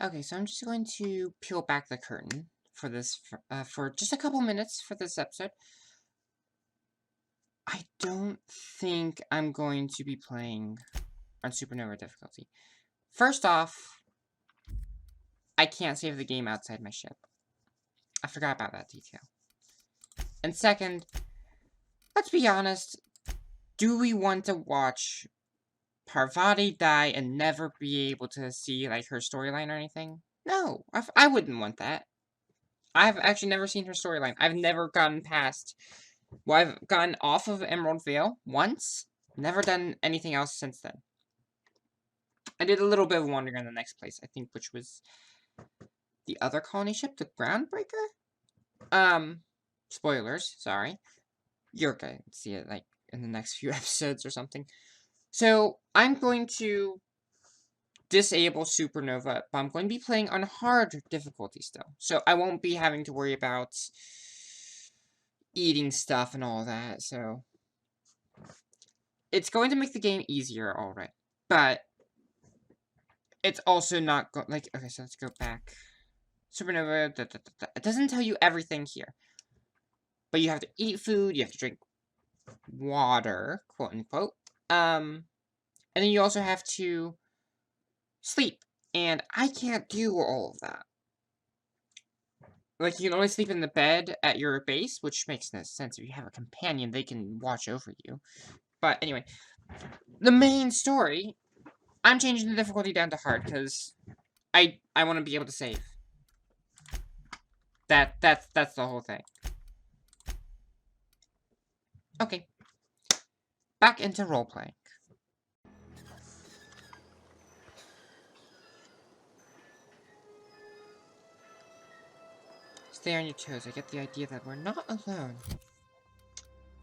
Okay, so I'm just going to peel back the curtain for this for just a couple minutes for this episode. I don't think I'm going to be playing on Supernova difficulty. First off, I can't save the game outside my ship. I forgot about that detail. And second, let's be honest, do we want to watch Parvati die and never be able to see, like, her storyline or anything? No, I wouldn't want that. I've actually never seen her storyline. I've never gotten past... Well, I've gotten off of Emerald Vale once. Never done anything else since then. I did a little bit of wandering in the next place, I think, which was the other colony ship, the Groundbreaker? Spoilers, sorry. You're gonna see it, like, in the next few episodes or something. So, I'm going to disable Supernova, but I'm going to be playing on hard difficulty still. So, I won't be having to worry about eating stuff and all that, so... It's going to make the game easier, alright. But... it's also not like, okay, so let's go back. Supernova, it doesn't tell you everything here. But you have to eat food, you have to drink water, quote unquote. And then you also have to sleep. And I can't do all of that. Like, you can only sleep in the bed at your base, which makes no sense. If you have a companion, they can watch over you. But anyway, the main story, I'm changing the difficulty down to hard, because I want to be able to save. That's the whole thing. Okay. Back into role-playing. Stay on your toes. I get the idea that we're not alone.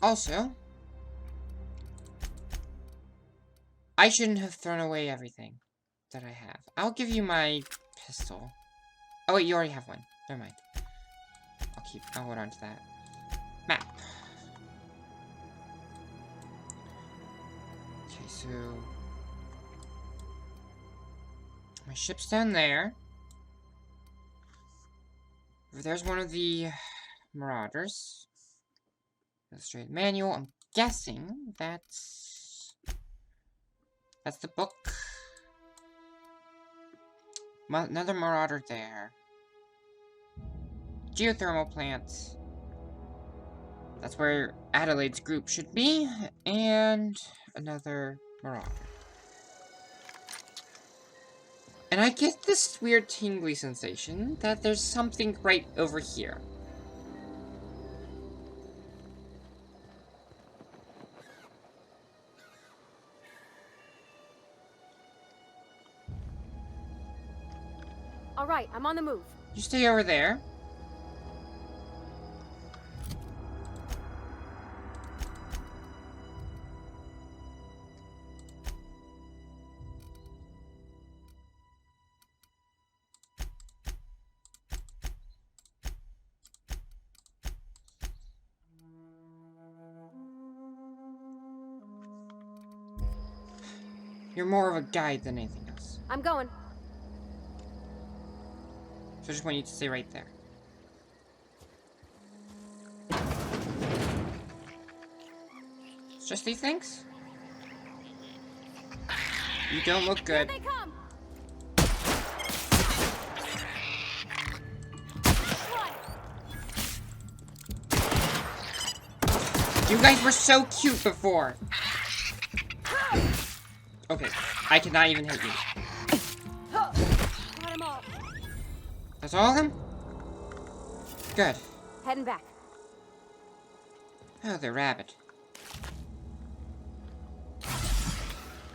Also, I shouldn't have thrown away everything that I have. I'll give you my pistol. Oh wait, you already have one. Never mind. I'll hold on to that. Map. Okay, so... my ship's down there. There's one of the Marauders. Illustrated manual. I'm guessing that's the book. Another Marauder there. Geothermal plant. That's where Adelaide's group should be. And another Marauder. And I get this weird tingly sensation that there's something right over here. Alright, I'm on the move. You stay over there. You're more of a guide than anything else. I'm going. So I just want you to stay right there. It's just these things? You don't look good. Here they come. You guys were so cute before. Okay, I cannot even hit you. Got him all. That's all of them? Good. Heading back. Oh, they're rabid.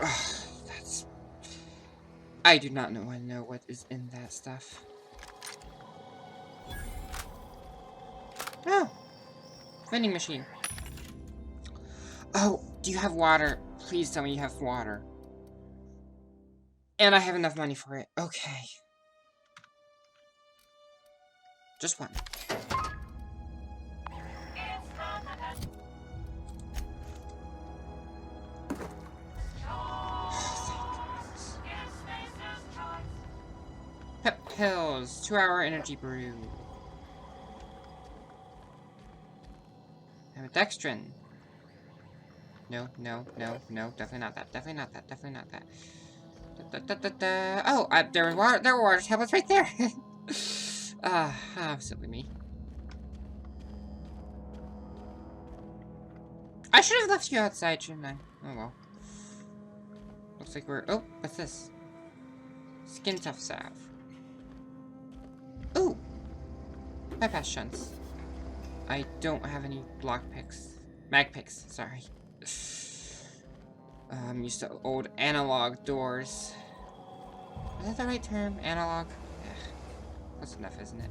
Ugh, that's... I do not want to know what is in that stuff. Oh! Vending machine. Oh, do you have water? Please tell me you have water. And I have enough money for it. Okay. Just one. Pep pills. 2-hour energy brew. Dextrin. No, no, no, no. Definitely not that. Definitely not that. Definitely not that. Oh, there was water. There were water tablets right there. Silly me. I should have left you outside, shouldn't I? Oh well. Looks like we're. Oh, what's this? Skin tough salve. Ooh, bypass shunts. I don't have any block picks. Mag picks. Sorry. I'm used to old analog doors. Is that the right term? Analog? Yeah. That's enough, isn't it?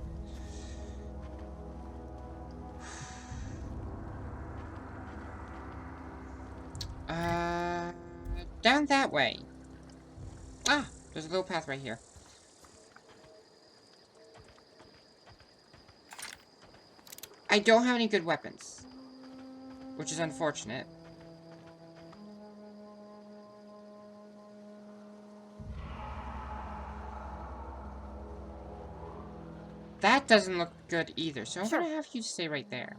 Down that way. Ah, there's a little path right here. I don't have any good weapons, which is unfortunate. That doesn't look good either, so I'm gonna have you stay right there.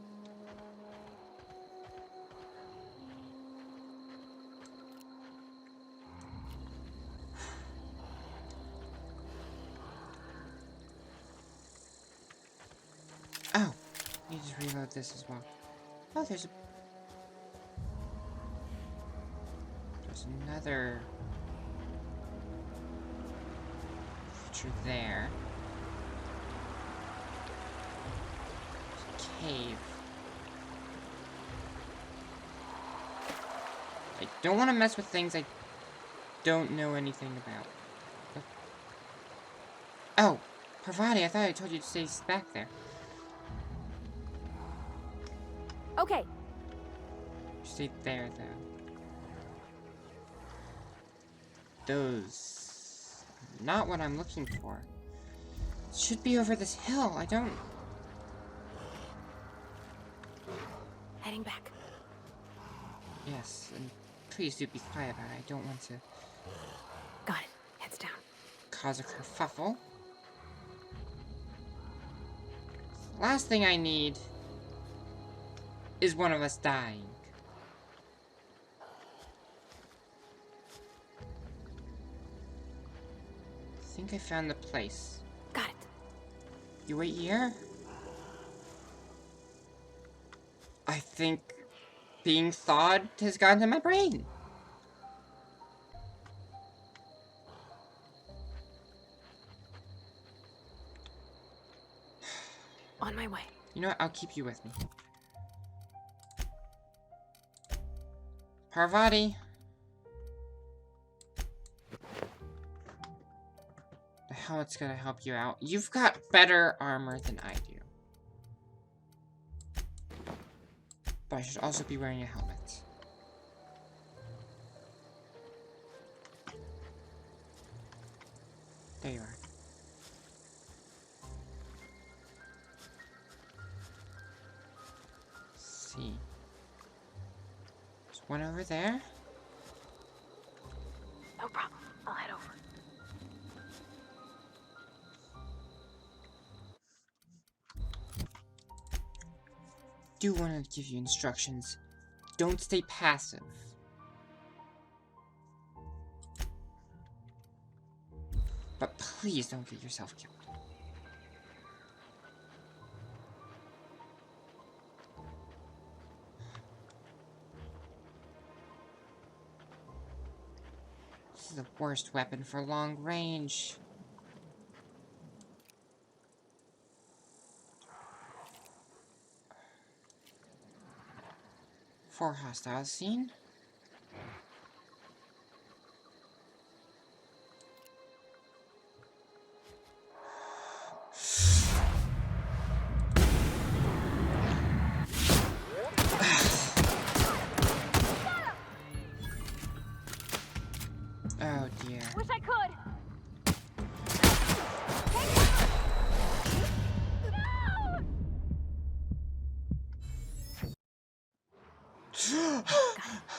Oh, I need to reload this as well. Oh, there's another feature there. There's a cave. I don't want to mess with things I don't know anything about. Oh, Parvati, I thought I told you to stay back there. Okay. Stay there, though. Those... not what I'm looking for. It should be over this hill. I don't... Heading back. Yes, and please do be quiet about it. I don't want to... Got it. Heads down. cause a kerfuffle. Last thing I need is one of us dying. I think I found the place. Got it. You wait here? I think being thawed has gotten to my brain. On my way. You know what? I'll keep you with me. Parvati. The hell it's gonna help you out. You've got better armor than I do. But I should also be wearing a helmet. There you are. Let's see. There's one over there. No problem. I'll head over. Do want to give you instructions. Don't stay passive. But please don't get yourself killed. This is the worst weapon for long range. For hostile scene. Oh dear. Wish I could.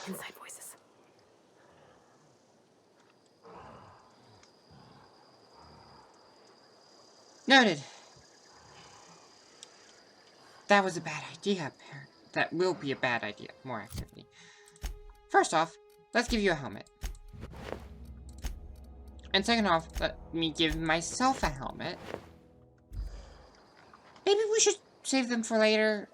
Inside voices. Noted. That was a bad idea, apparently. That will be a bad idea. More activity. First off, let's give you a helmet. And second off, let me give myself a helmet. Maybe we should save them for later.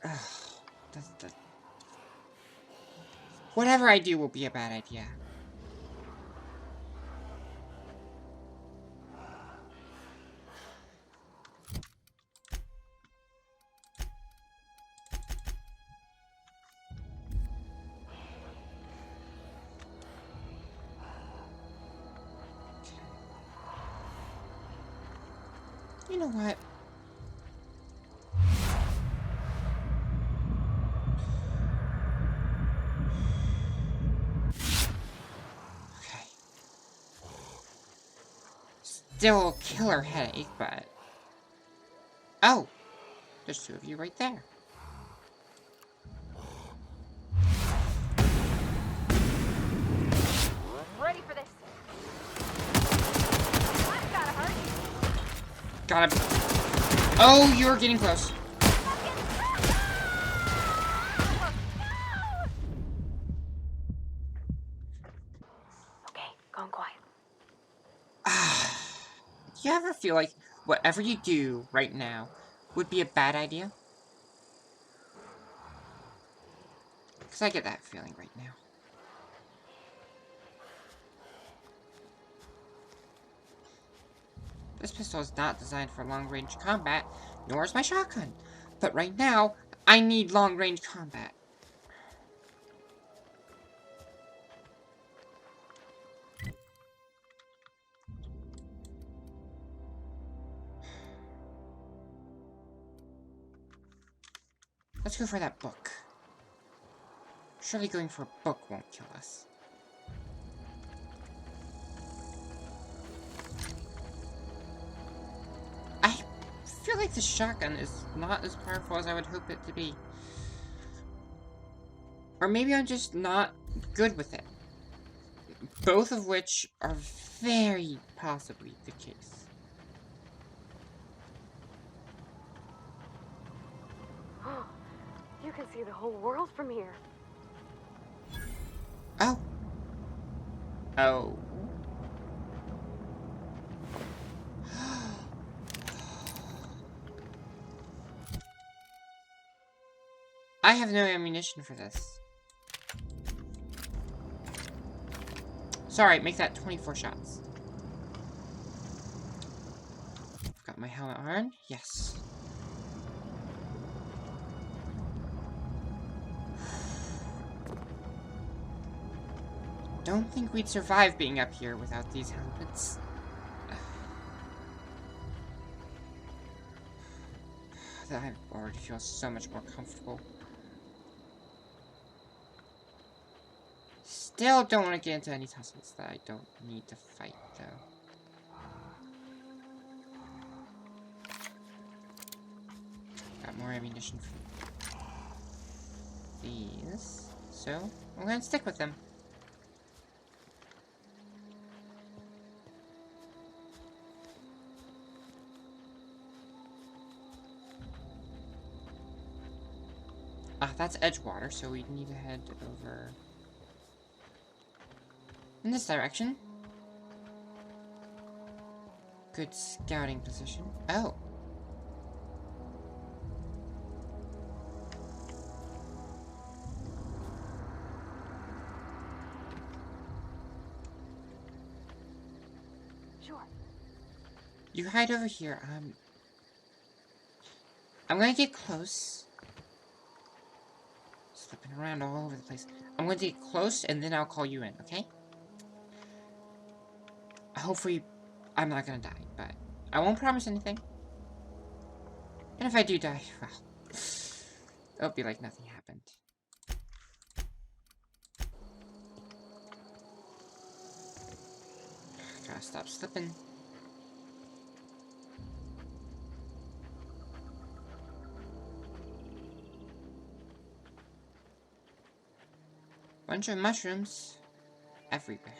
Whatever I do will be a bad idea. You know what? Okay. Still killer headache, but... Oh! There's two of you right there. Ready for this. I've gotta hurt. Got him. Oh, you're getting close. Okay, going quiet. Do you ever feel like whatever you do right now would be a bad idea? Because I get that feeling right now. This pistol is not designed for long-range combat, nor is my shotgun. But right now, I need long-range combat. Let's go for that book. Surely going for a book won't kill us. I feel like the shotgun is not as powerful as I would hope it to be. Or maybe I'm just not good with it. Both of which are very possibly the case. You can see the whole world from here. Oh. Oh. I have no ammunition for this. Sorry, make that 24 shots. Got my helmet on? Yes. Don't think we'd survive being up here without these helmets. I already feel so much more comfortable. Still don't want to get into any tussles that I don't need to fight, though. Got more ammunition for these. So, I'm going to stick with them. Ah, that's Edgewater, so we need to head over in this direction. Good scouting position. Oh. Sure. You hide over here. I'm gonna get close. Slipping around all over the place. I'm going to get close, and then I'll call you in, okay? Hopefully, I'm not gonna die, but I won't promise anything. And if I do die, well, it'll be like nothing happened. Gotta stop slipping. Bunch of mushrooms everywhere.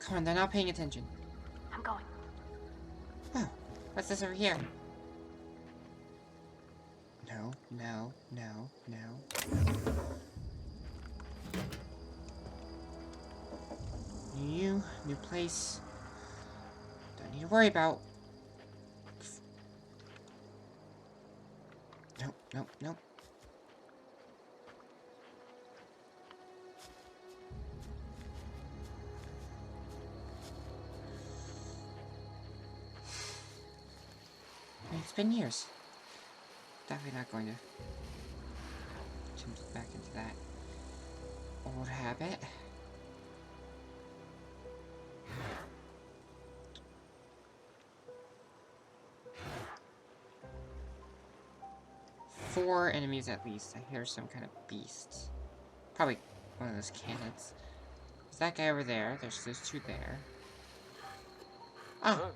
Come on, they're not paying attention. I'm going. Oh, what's this over here? No, no, no, no. New place. Don't need to worry about. Nope, nope, nope. I mean, it's been years. Definitely not going to jump back into that old habit. Four enemies at least. I hear some kind of beast. Probably one of those cannons. There's that guy over there. There's those two there. Oh.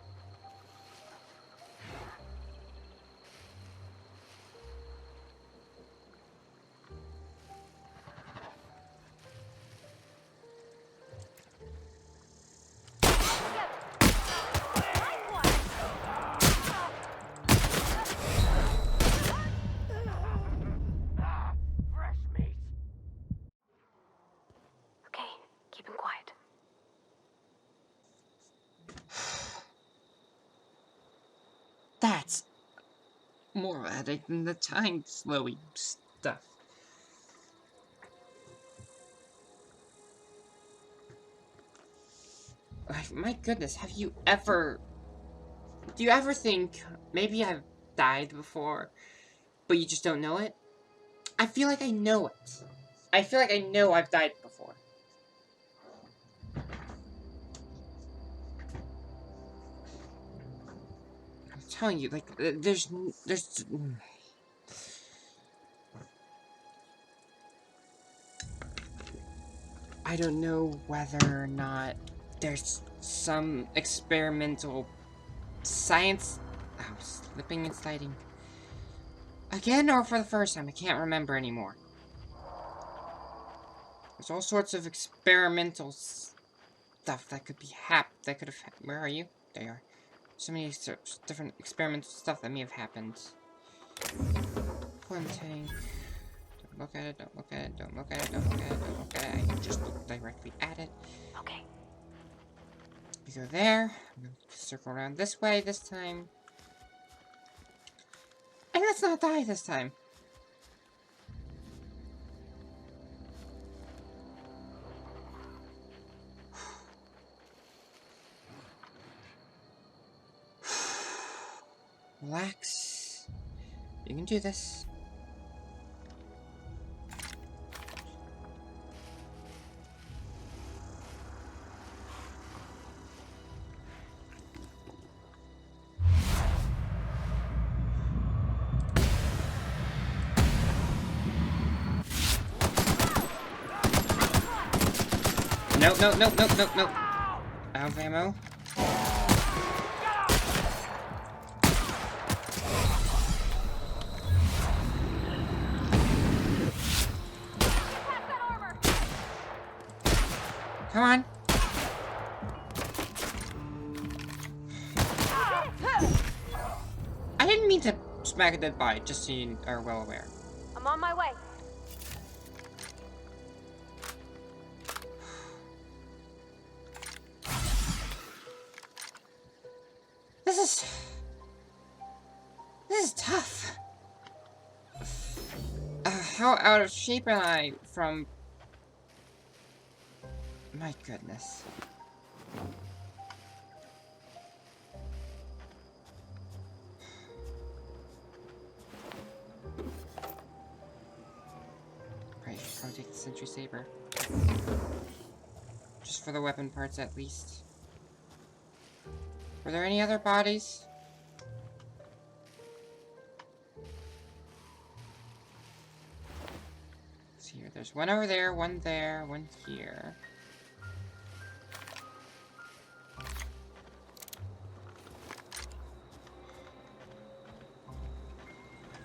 Fresh meat. Okay, keep him quiet. That's more of a headache than the time slowing stuff. Like, my goodness, have you ever... Do you ever think, maybe I've died before, but you just don't know it? I feel like I know it. I feel like I know I've died before. I'm telling you, like, there's... I don't know whether or not there's some experimental science... Oh, slipping and sliding. Again, or for the first time? I can't remember anymore. There's all sorts of experimental stuff that could be that could have... Where are you? There you are. So many different experimental stuff that may have happened. One tank. Don't look at it, don't look at it, don't look at it, don't look at it, don't look at it. I just look directly at it. Okay. We go there. I'm gonna circle around this way this time. And let's not die this time. Relax. You can do this. No, no, no, no, no, no. Out of ammo. Come on. I didn't mean to smack a dead body, just so you are well aware. I'm on my way. This is tough. How out of shape am I from... My goodness. Right, probably take the Sentry Saber. Just for the weapon parts, at least. Were there any other bodies? Let's see here. There's one over there, one here.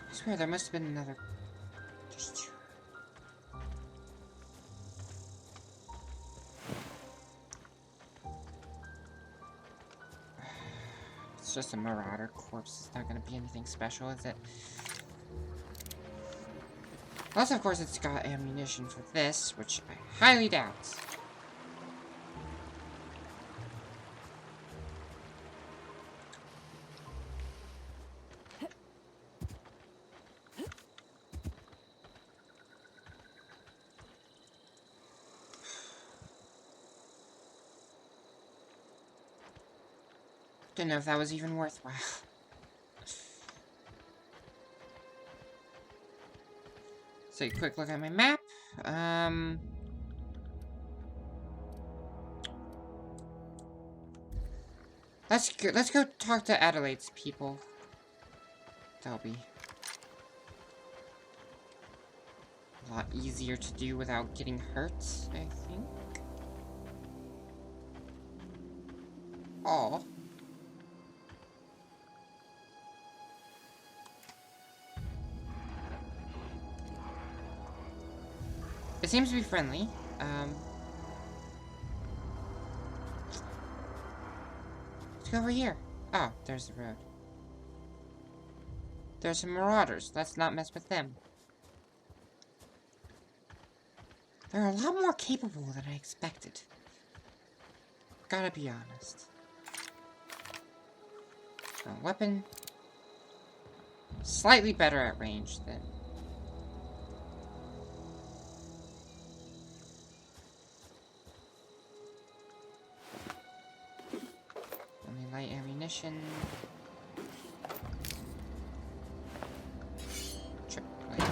I swear there must have been another. There's two. just a marauder corpse. It's not gonna be anything special, is it? Plus, of course, it's got ammunition for this, which I highly doubt. Didn't know if that was even worthwhile. So, a quick look at my map. Let's go talk to Adelaide's people. That'll be a lot easier to do without getting hurt, I think. Aw. It seems to be friendly. Let's go over here. Oh, there's the road. There's some marauders. Let's not mess with them. They're a lot more capable than I expected. Gotta be honest. Weapon. Slightly better at range than... Only light ammunition. Trip plate.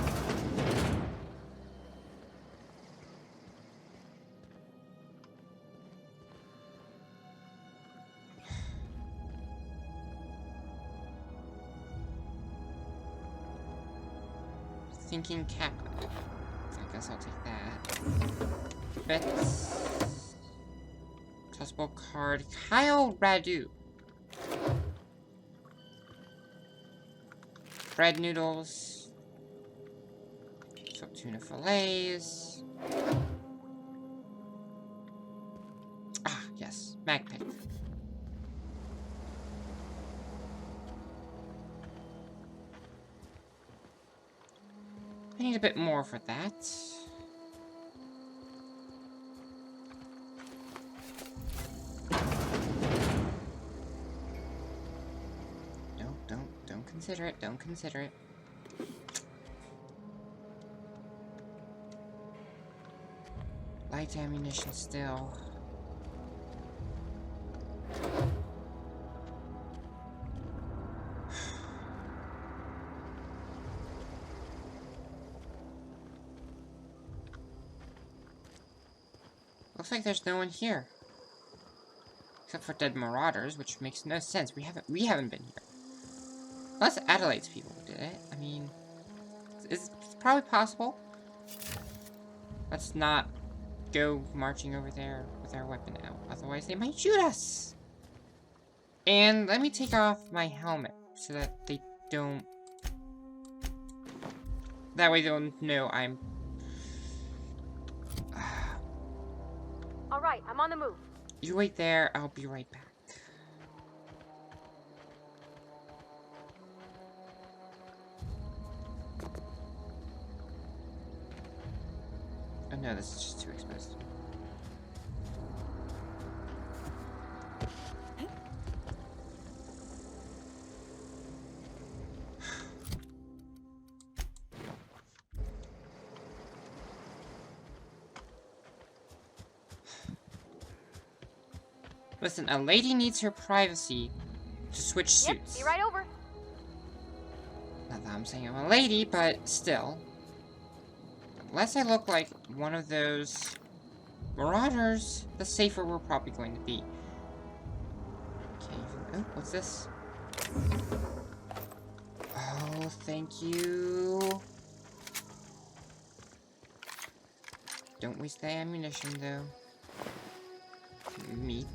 Thinking cap. I guess I'll take that. Bets. Tossable card. Kyle Radu. Bread noodles. So tuna fillets. Ah, yes. Mag pick. I need a bit more for that. Don't consider it. Don't consider it. Light ammunition still. Looks like there's no one here. Except for dead marauders, which makes no sense. We haven't been here. Unless Adelaide's people did it. I mean, it's probably possible. Let's not go marching over there with our weapon out. Otherwise, they might shoot us. And let me take off my helmet so that they don't... That way they'll know I'm... Alright, I'm on the move. You wait there, I'll be right back. Oh no, this is just too exposed. Listen, a lady needs her privacy to switch suits. Yep, be right over. Not that I'm saying I'm a lady, but still. Unless I look like one of those marauders, the safer we're probably going to be. Okay, oh, what's this? Oh, thank you. Don't waste the ammunition, though. Meat.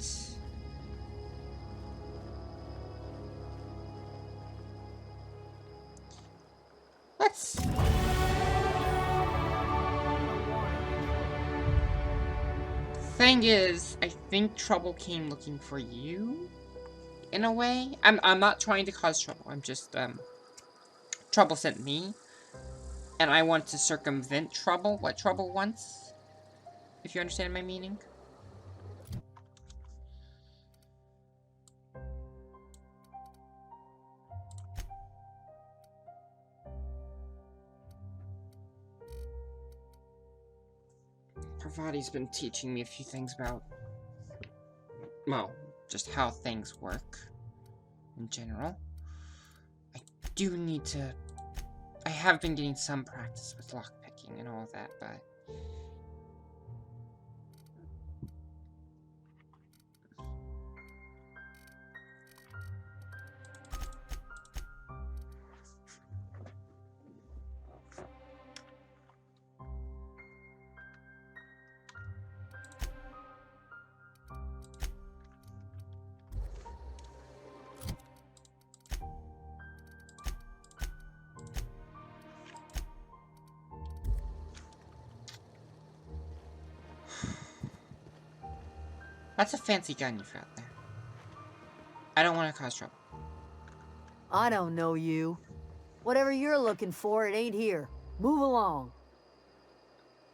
Let's... Thing is, I think trouble came looking for you. in a way. I'm not trying to cause trouble. I'm just, trouble sent me. And I want to circumvent trouble, what trouble wants. If you understand my meaning. Parvati's been teaching me a few things about, well, just how things work in general. I do need to... I have been getting some practice with lockpicking and all of that, but... That's a fancy gun you've got there. I don't want to cause trouble. I don't know you. Whatever you're looking for, it ain't here. Move along.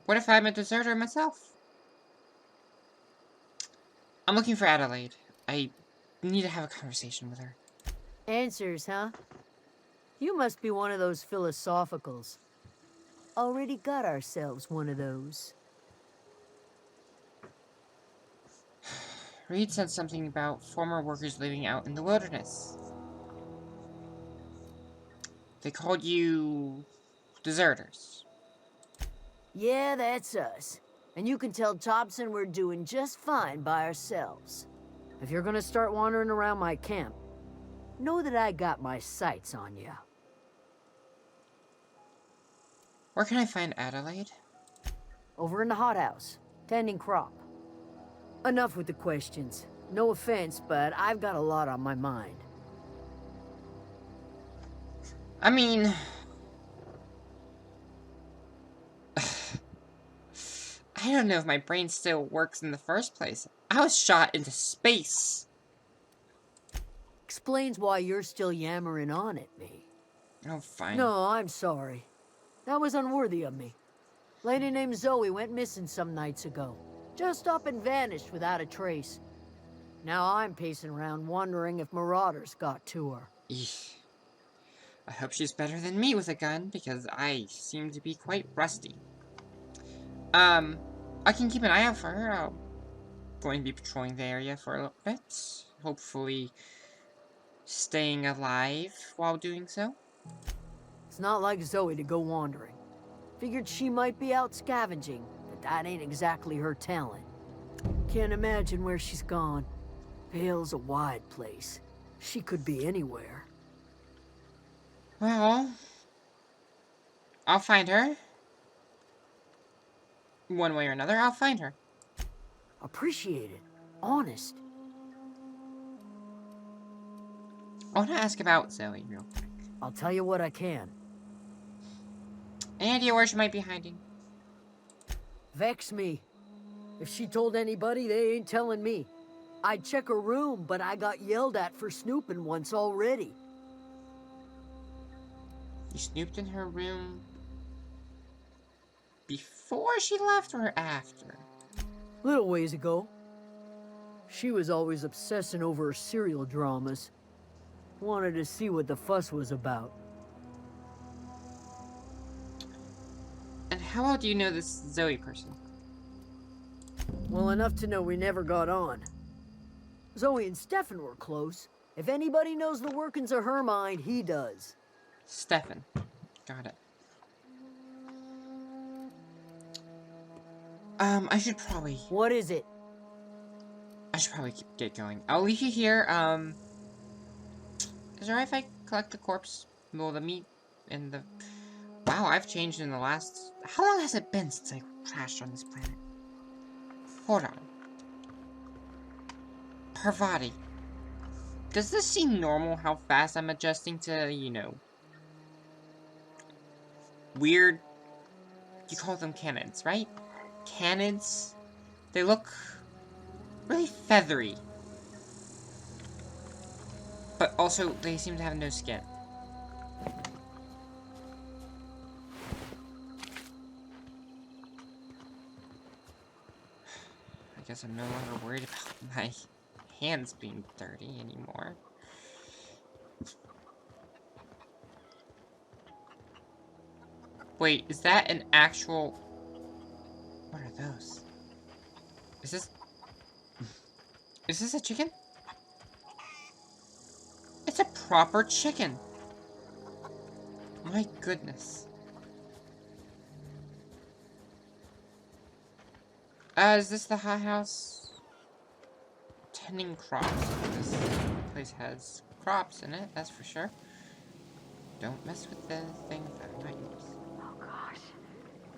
What if I'm a deserter myself? I'm looking for Adelaide. I need to have a conversation with her. Answers, huh? You must be one of those philosophicals. Already got ourselves one of those. Reed said something about former workers living out in the wilderness. They called you... deserters. Yeah, that's us. And you can tell Thompson we're doing just fine by ourselves. If you're gonna start wandering around my camp, know that I got my sights on you. Where can I find Adelaide? Over in the hothouse, tending crop. Enough with the questions. No offense, but I've got a lot on my mind. I mean... I don't know if my brain still works in the first place. I was shot into space. Explains why you're still yammering on at me. Oh, fine. No, I'm sorry. That was unworthy of me. Lady named Zoe went missing some nights ago. Just up and vanished without a trace. Now I'm pacing around wondering if marauders got to her. Eesh. I hope she's better than me with a gun, because I seem to be quite rusty. I can keep an eye out for her. I'm going to be patrolling the area for a little bit. Hopefully staying alive while doing so. It's not like Zoe to go wandering. Figured she might be out scavenging, but that ain't exactly her talent. Can't imagine where she's gone. Vale's a wide place. She could be anywhere. Well, I'll find her. One way or another, I'll find her. Appreciate it. Honest. I want to ask about Zoe real quick. I'll tell you what I can. Any idea where she might be hiding? Vex me. If she told anybody, they ain't telling me. I'd check her room, but I got yelled at for snooping once already. You snooped in her room before she left or after? Little ways ago. She was always obsessing over her serial dramas. Wanted to see what the fuss was about. And how well do you know this Zoe person? Well, enough to know we never got on. Zoe and Stefan were close. If anybody knows the workings of her mind, he does. Stefan. Got it. I should probably... What is it? I should probably get going. I'll leave you here, Is it alright if I collect the corpse? Well, the meat and the... Wow, I've changed in the last... How long has it been since I crashed on this planet? Hold on. Parvati. Does this seem normal how fast I'm adjusting to, you know... weird... You call them canids, right? Canids? They look... really feathery. But also, they seem to have no skin. I guess I'm no longer worried about my hands being dirty anymore. Wait, is that an actual... What are those? Is this... Is this a chicken? It's a proper chicken! My goodness. Is this the hot house? Tending crops. This place has crops in it, that's for sure. Don't mess with the things that are not yours. Oh gosh,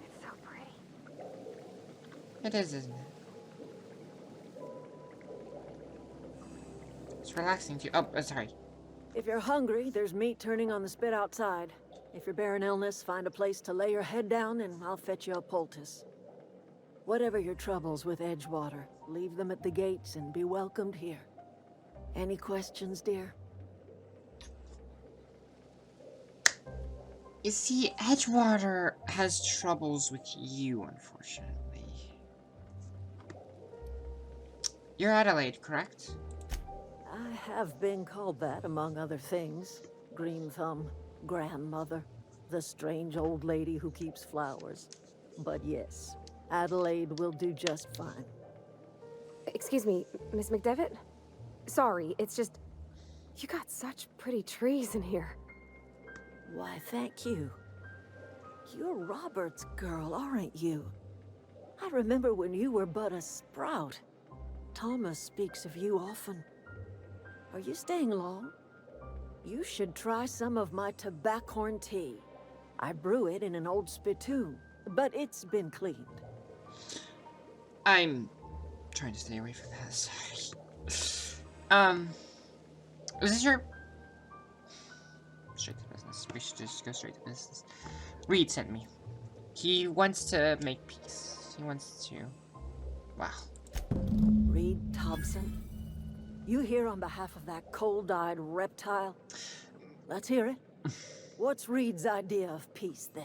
it's so pretty. It is, isn't it? It's relaxing too. Oh, sorry. If you're hungry, there's meat turning on the spit outside. If you're bearing illness, find a place to lay your head down and I'll fetch you a poultice. Whatever your troubles with Edgewater, leave them at the gates and be welcomed here. Any questions, dear? You see, Edgewater has troubles with you, unfortunately. You're Adelaide, correct? I have been called that, among other things. Green Thumb, grandmother, the strange old lady who keeps flowers. But yes, Adelaide will do just fine. Excuse me, Miss McDevitt? Sorry, it's just... You got such pretty trees in here. Why, thank you. You're Robert's girl, aren't you? I remember when you were but a sprout. Thomas speaks of you often. Are you staying long? You should try some of my tobaccorn tea. I brew it in an old spittoon, but it's been cleaned. I'm trying to stay away from that, sorry. Was this your... Straight to business. We should just go straight to business. Reed sent me. He wants to make peace. He wants to... Wow. Reed Thompson? You here on behalf of that cold-eyed reptile? Let's hear it. What's Reed's idea of peace, then?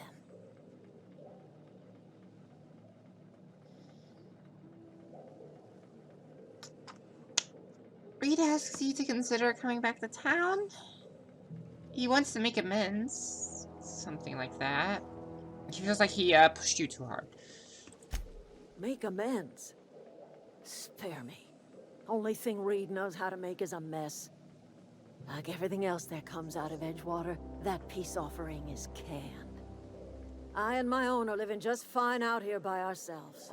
Reed asks you to consider coming back to town. He wants to make amends. Something like that. He feels like he pushed you too hard. Make amends? Spare me. Only thing Reed knows how to make is a mess. Like everything else that comes out of Edgewater, that peace offering is canned. I and my own are living just fine out here by ourselves.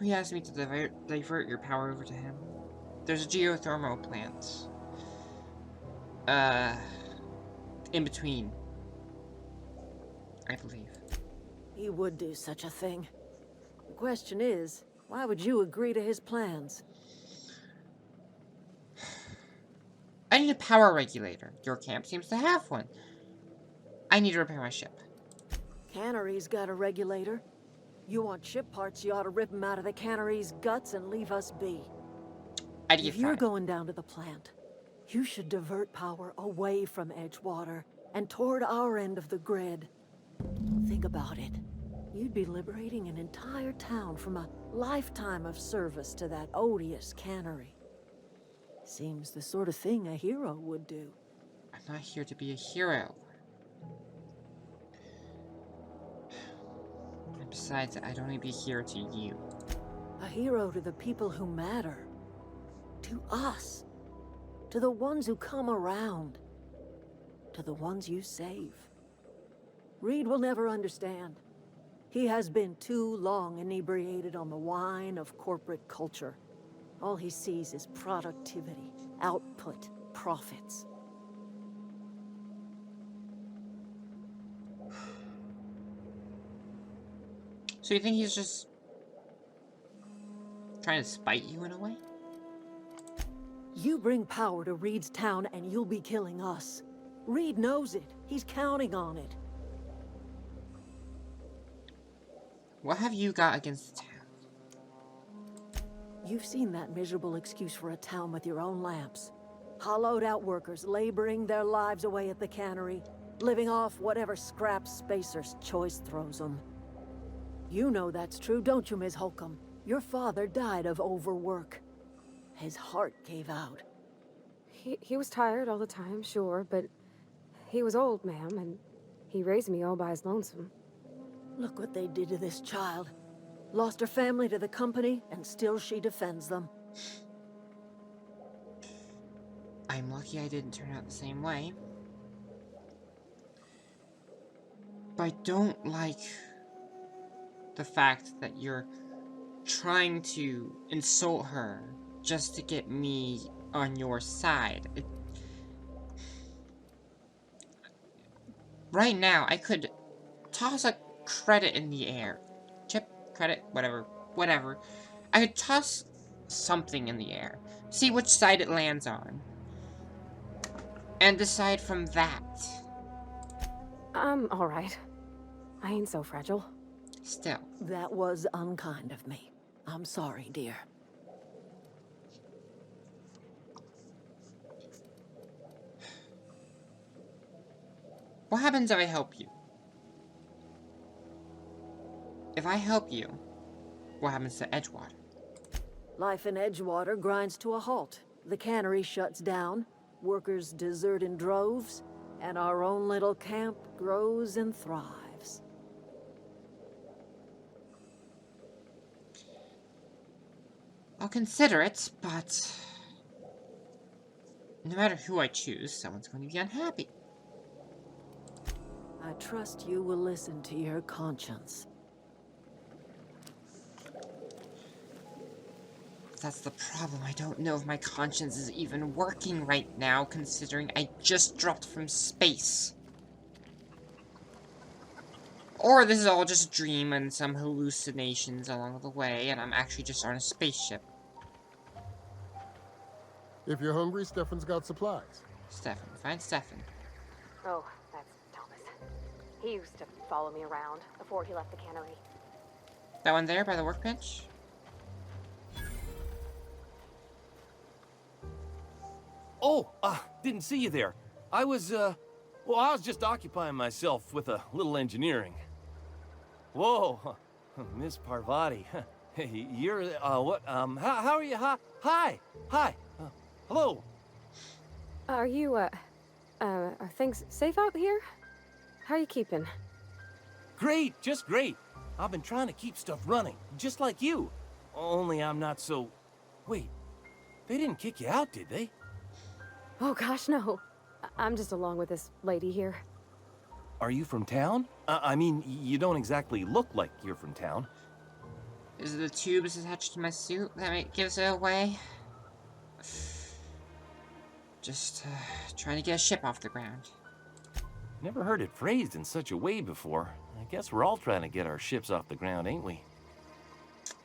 He asked me to divert your power over to him. There's a geothermal plant. In between. I believe. He would do such a thing. The question is, why would you agree to his plans? I need a power regulator. Your camp seems to have one. I need to repair my ship. Cannery's got a regulator. You want ship parts, you ought to rip them out of the cannery's guts and leave us be. If you're going down to the plant, you should divert power away from Edgewater and toward our end of the grid. Think about it. You'd be liberating an entire town from a lifetime of service to that odious cannery. Seems the sort of thing a hero would do. I'm not here to be a hero. And besides, I'd only be here to you. A hero to the people who matter. To us. To the ones who come around. To the ones you save. Reed will never understand. He has been too long inebriated on the wine of corporate culture. All he sees is productivity, output, profits. So you think he's just trying to spite you in a way? You bring power to Reed's town and you'll be killing us. Reed knows it. He's counting on it. What have you got against the town? You've seen that miserable excuse for a town with your own lamps. Hollowed out workers laboring their lives away at the cannery, living off whatever scraps Spacer's choice throws them. You know that's true, don't you, Ms. Holcomb? Your father died of overwork. His heart gave out. He was tired all the time, sure, but he was old, ma'am, and he raised me all by his lonesome. Look what they did to this child. Lost her family to the company, and still she defends them. I'm lucky I didn't turn out the same way. But I don't like the fact that you're trying to insult her just to get me on your side. Right now, I could toss a credit in the air. Chip, credit, whatever. I could toss something in the air. See which side it lands on. And decide from that. I'm alright. I ain't so fragile. Still. That was unkind of me. I'm sorry, dear. What happens if I help you? If I help you, what happens to Edgewater? Life in Edgewater grinds to a halt. The cannery shuts down, workers desert in droves, and our own little camp grows and thrives. I'll consider it, but no matter who I choose, someone's going to be unhappy. I trust you will listen to your conscience. That's the problem. I don't know if my conscience is even working right now, considering I just dropped from space. Or this is all just a dream and some hallucinations along the way, and I'm actually just on a spaceship. If you're hungry, Stefan's got supplies. Stefan. Find Stefan. Oh, that's Thomas. He used to follow me around before he left the cannery. That one there by the workbench? Oh, didn't see you there. I was just occupying myself with a little engineering. Whoa, Miss Parvati. Hey, you're, what, how are you? Hi, hello. Are you, are things safe out here? How are you keeping? Great, just great. I've been trying to keep stuff running, just like you. Only I'm not so... Wait, they didn't kick you out, did they? Oh gosh, no. I'm just along with this lady here. Are you from town? I mean, you don't exactly look like you're from town. Is it the tubes attached to my suit that gives it away? Just trying to get a ship off the ground. Never heard it phrased in such a way before. I guess we're all trying to get our ships off the ground, ain't we?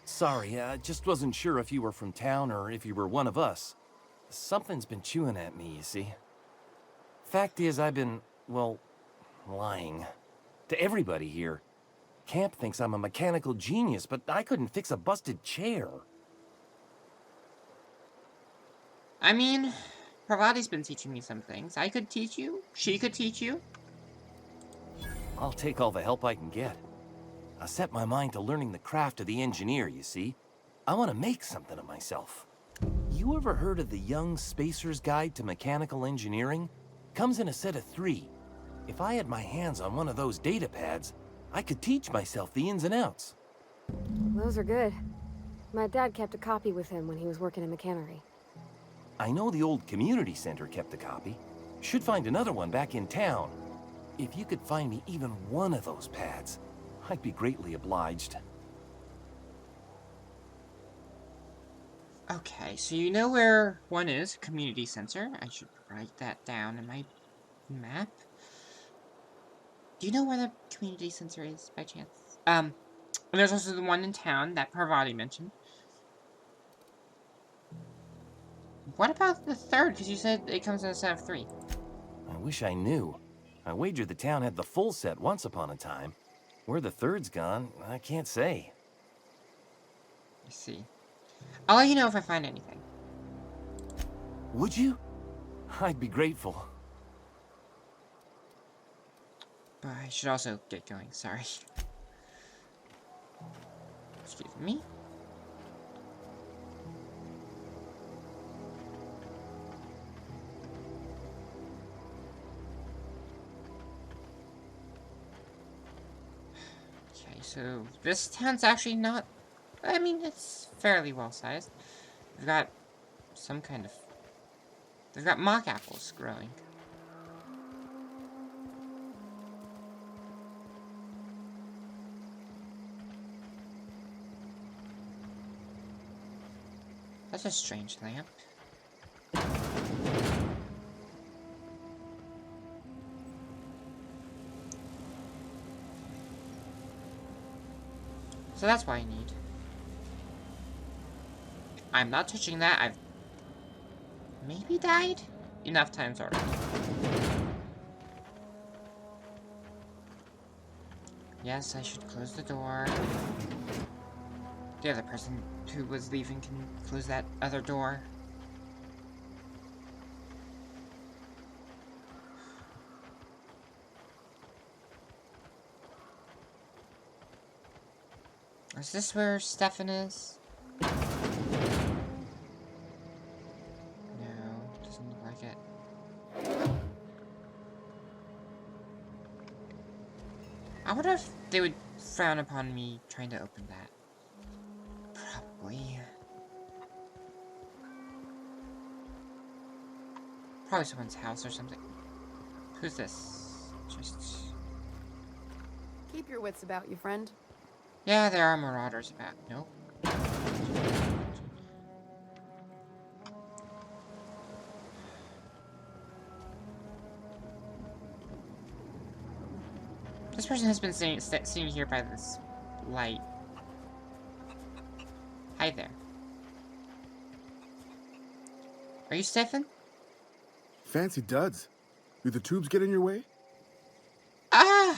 Sorry, I just wasn't sure if you were from town or if you were one of us. Something's been chewing at me, you see. Fact is, I've been, well, lying. To everybody here. Camp thinks I'm a mechanical genius, but I couldn't fix a busted chair. I mean, Parvati's been teaching me some things. I could teach you. She could teach you. I'll take all the help I can get. I set my mind to learning the craft of the engineer, you see. I want to make something of myself. You ever heard of the Young Spacer's Guide to Mechanical Engineering? Comes in a set of 3. If I had my hands on one of those data pads, I could teach myself the ins and outs. Those are good. My dad kept a copy with him when he was working in the cannery. I know the old community center kept a copy. Should find another one back in town. If you could find me even one of those pads, I'd be greatly obliged. Okay, so you know where one is, community center. I should write that down in my map. Do you know where the community center is, by chance? And there's also the one in town that Parvati mentioned. What about the third? Because you said it comes in a set of 3. I wish I knew. I wagered the town had the full set once upon a time. Where the third's gone, I can't say. I see. I'll let you know if I find anything. Would you? I'd be grateful. But I should also get going, sorry. Excuse me. Okay, so this town's actually not... I mean, it's fairly well-sized. We've got some kind of... They've got mock apples growing. That's a strange lamp. So that's what I need. I'm not touching that. I've maybe died enough times already. Yes, I should close the door. The other person who was leaving can close that other door. Is this where Stefan is? No, doesn't look like it. I wonder if they would frown upon me trying to open that. Probably. Probably someone's house or something. Who's this? Just... Keep your wits about you, friend. Yeah, there are marauders about. Nope. This person has been sitting here by this light. Hi there. Are you Stefan? Fancy duds. Do the tubes get in your way? Ah!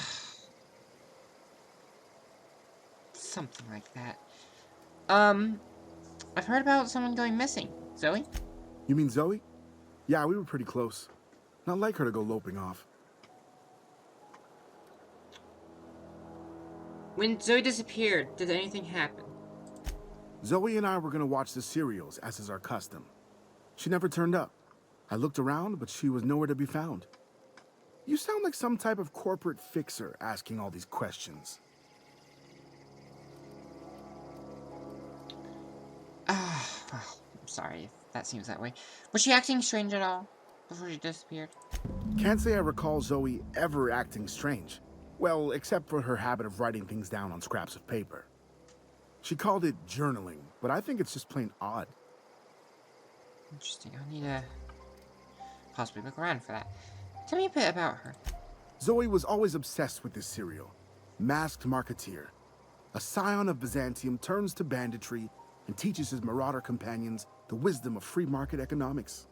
Something like that. I've heard about someone going missing. Zoe? You mean Zoe? Yeah, we were pretty close. Not like her to go loping off. When Zoe disappeared, did anything happen? Zoe and I were gonna watch the serials, as is our custom. She never turned up. I looked around, but she was nowhere to be found. You sound like some type of corporate fixer asking all these questions. Well, I'm sorry if that seems that way. Was she acting strange at all before she disappeared? Can't say I recall Zoe ever acting strange. Well, except for her habit of writing things down on scraps of paper. She called it journaling, but I think it's just plain odd. Interesting. I'll need to possibly look around for that. Tell me a bit about her. Zoe was always obsessed with this serial. Masked Marketeer. A scion of Byzantium turns to banditry and teaches his marauder companions the wisdom of free market economics.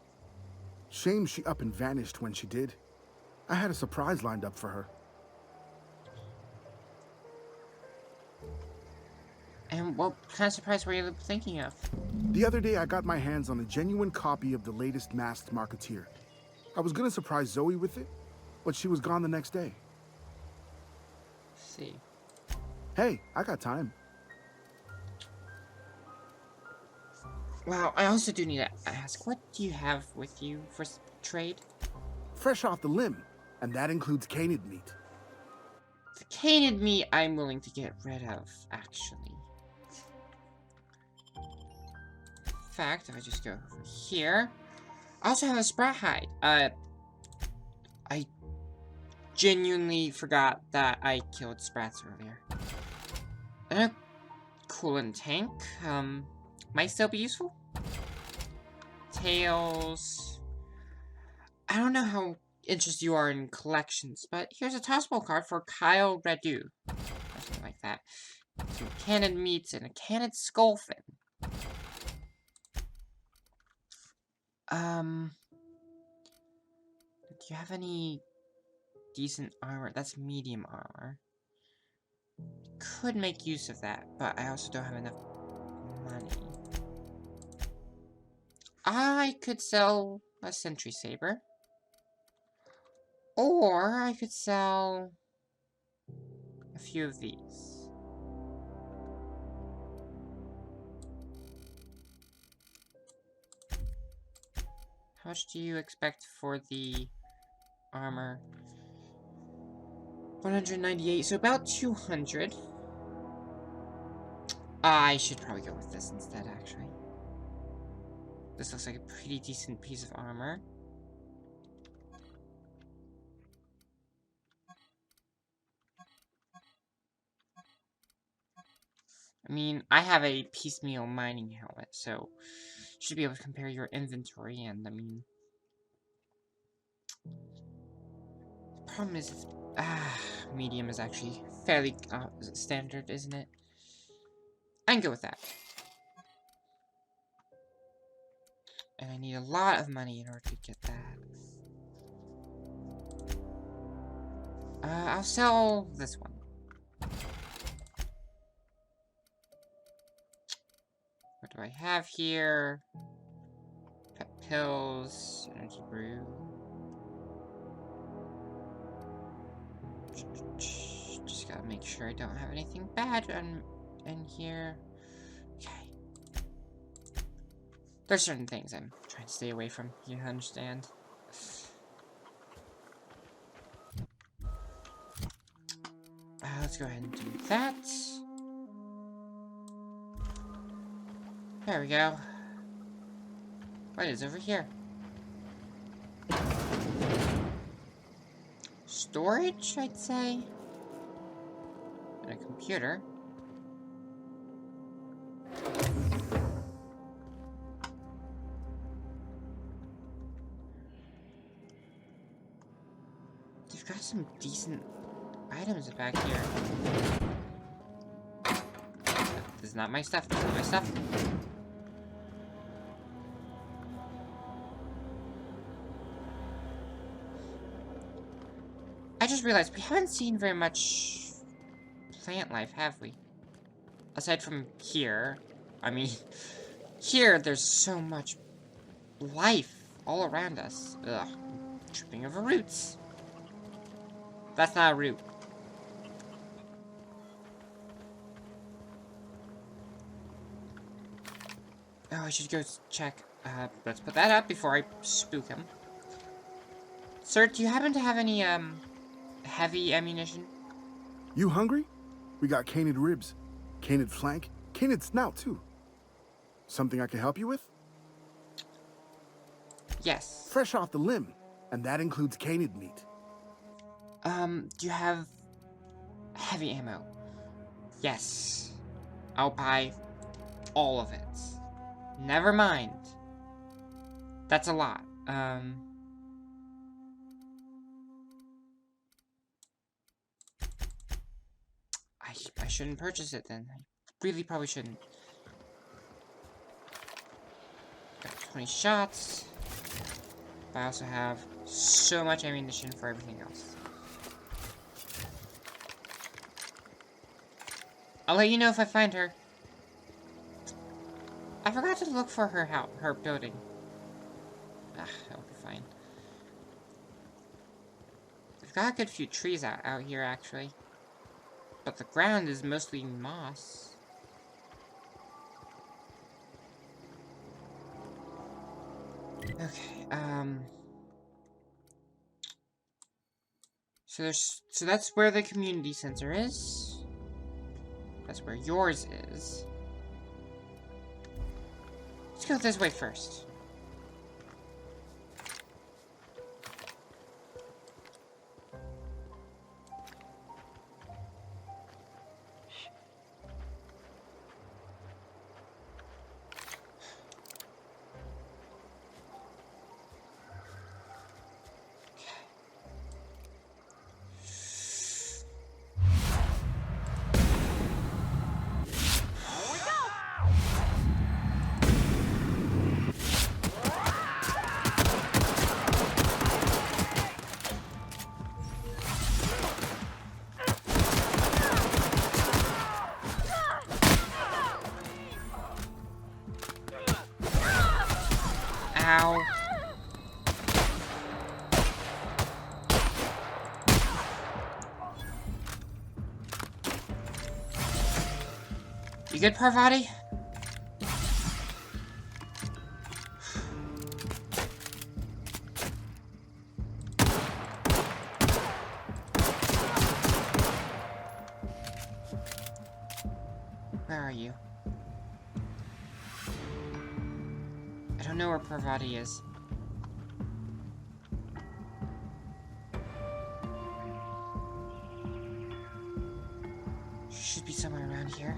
Shame she up and vanished when she did. I had a surprise lined up for her. And what kind of surprise were you thinking of? The other day I got my hands on a genuine copy of the latest Masked Marketeer. I was gonna surprise Zoe with it, but she was gone the next day. Let's see. Hey, I got time. Wow, I also do need to ask, what do you have with you for trade? Fresh off the limb, and that includes canid meat. The canid meat I'm willing to get rid of, actually. In fact, if I just go over here, I also have a sprat hide. I genuinely forgot that I killed sprats earlier. And a coolant tank, might still be useful. Tails. I don't know how interested you are in collections, but here's a tossball card for Kyle Radu. Or something like that. Some canned meats and a canned skullfin. Do you have any decent armor? That's medium armor. Could make use of that, but I also don't have enough money. I could sell a sentry saber. Or I could sell a few of these. How much do you expect for the armor? 198, so about 200. I should probably go with this instead, actually. This looks like a pretty decent piece of armor. I mean, I have a piecemeal mining helmet, so should be able to compare your inventory, and I mean... The problem is, medium is actually fairly standard, isn't it? I can go with that. And I need a lot of money in order to get that. I'll sell this one. What do I have here? Pet pills, energy brew. Just gotta make sure I don't have anything bad in here. Okay. There's certain things I'm trying to stay away from, you understand? Let's go ahead and do that. There we go. What is over here? Storage, I'd say. And a computer. They've got some decent items back here. This is not my stuff. This is not my stuff. I just realized we haven't seen very much plant life, have we? Aside from here. I mean, here there's so much life all around us. Ugh. Tripping over roots. That's not a root. Oh, I should go check. Let's put that up before I spook him. Sir, do you happen to have any, heavy ammunition? You hungry? We got canid ribs, canid flank, canid snout, too. Something I can help you with? Yes. Fresh off the limb, and that includes canid meat. Do you have heavy ammo? Yes. I'll buy all of it. Never mind. That's a lot. I shouldn't purchase it then. I really probably shouldn't. Got 20 shots. But I also have so much ammunition for everything else. I'll let you know if I find her. I forgot to look for her house, her building. That'll be fine. We've got a good few trees out here, actually. But the ground is mostly moss. Okay, so that's where the community center is. That's where yours is. Let's go this way first. good, Parvati? Where are you? I don't know where Parvati is. She should be somewhere around here.